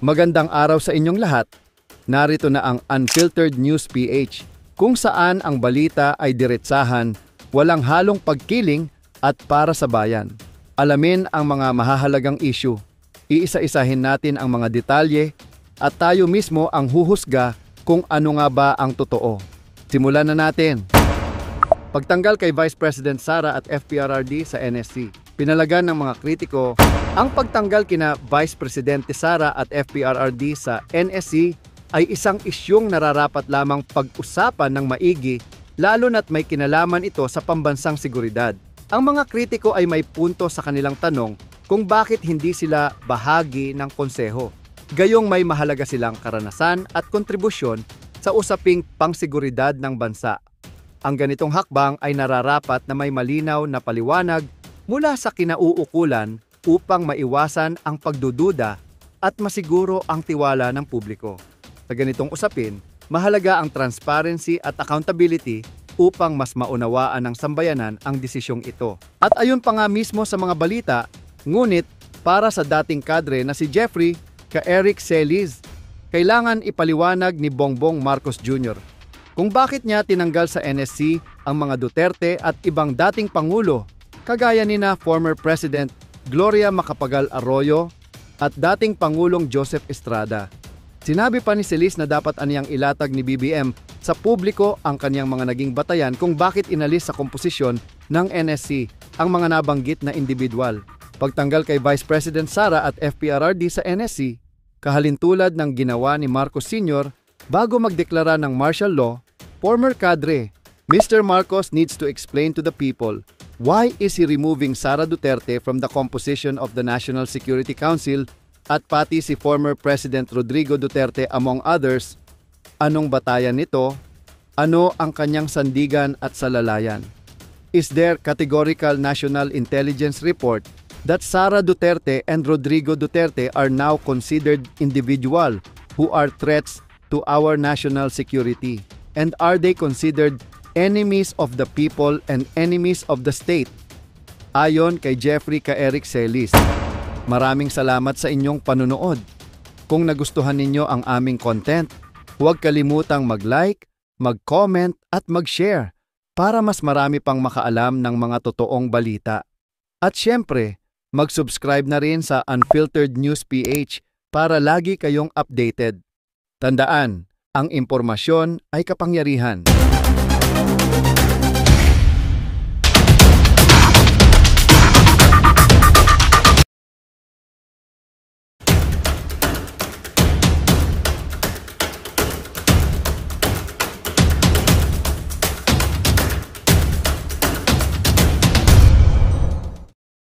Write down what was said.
Magandang araw sa inyong lahat. Narito na ang Unfiltered News PH, kung saan ang balita ay diretsahan, walang halong pagkiling at para sa bayan. Alamin ang mga mahahalagang issue. Iisa-isahin natin ang mga detalye at tayo mismo ang huhusga kung ano nga ba ang totoo. Simulan na natin. Pagtanggal kay Vice President Sara at FPRRD sa NSC. Pinalagan ng mga kritiko ang pagtanggal kina Vice Presidente Sara at FPRRD sa NSC ay isang isyung nararapat lamang pag-usapan ng maigi, lalo na't may kinalaman ito sa pambansang seguridad. Ang mga kritiko ay may punto sa kanilang tanong kung bakit hindi sila bahagi ng konseho. Gayong may mahalaga silang karanasan at kontribusyon sa usaping pangseguridad ng bansa. Ang ganitong hakbang ay nararapat na may malinaw na paliwanag mula sa kinauukulan upang maiwasan ang pagdududa at masiguro ang tiwala ng publiko. Sa ganitong usapin, mahalaga ang transparency at accountability upang mas maunawaan ng sambayanan ang desisyong ito. At ayon pa nga mismo sa mga balita, ngunit para sa dating kadre na si Jeffrey Eric Celis, kailangan ipaliwanag ni Bongbong Marcos Jr. kung bakit niya tinanggal sa NSC ang mga Duterte at ibang dating Pangulo kagaya nina former President Gloria Macapagal Arroyo at dating Pangulong Joseph Estrada. Sinabi pa ni Celis na dapat aniyang ilatag ni BBM sa publiko ang kaniyang mga naging batayan kung bakit inalis sa komposisyon ng NSC ang mga nabanggit na individual. Pagtanggal kay Vice President Sara at FPRRD sa NSC, kahalintulad ng ginawa ni Marcos Sr. bago magdeklara ng martial law, former cadre, Mr. Marcos needs to explain to the people why is he removing Sara Duterte from the composition of the National Security Council at pati si former President Rodrigo Duterte among others. Anong batayan nito? Ano ang kanyang sandigan at salalayan? Is there categorical national intelligence report that Sara Duterte and Rodrigo Duterte are now considered individual who are threats to our national security? And are they considered enemies of the people and enemies of the state? Ayon kay Jeffrey Eric Celis. Maraming salamat sa inyong panunood. Kung nagustuhan ninyo ang aming content, huwag kalimutang mag-like, mag-comment at mag-share para mas marami pang makaalam ng mga totoong balita. At syempre, mag-subscribe na rin sa Unfiltered News PH para lagi kayong updated. Tandaan, ang impormasyon ay kapangyarihan.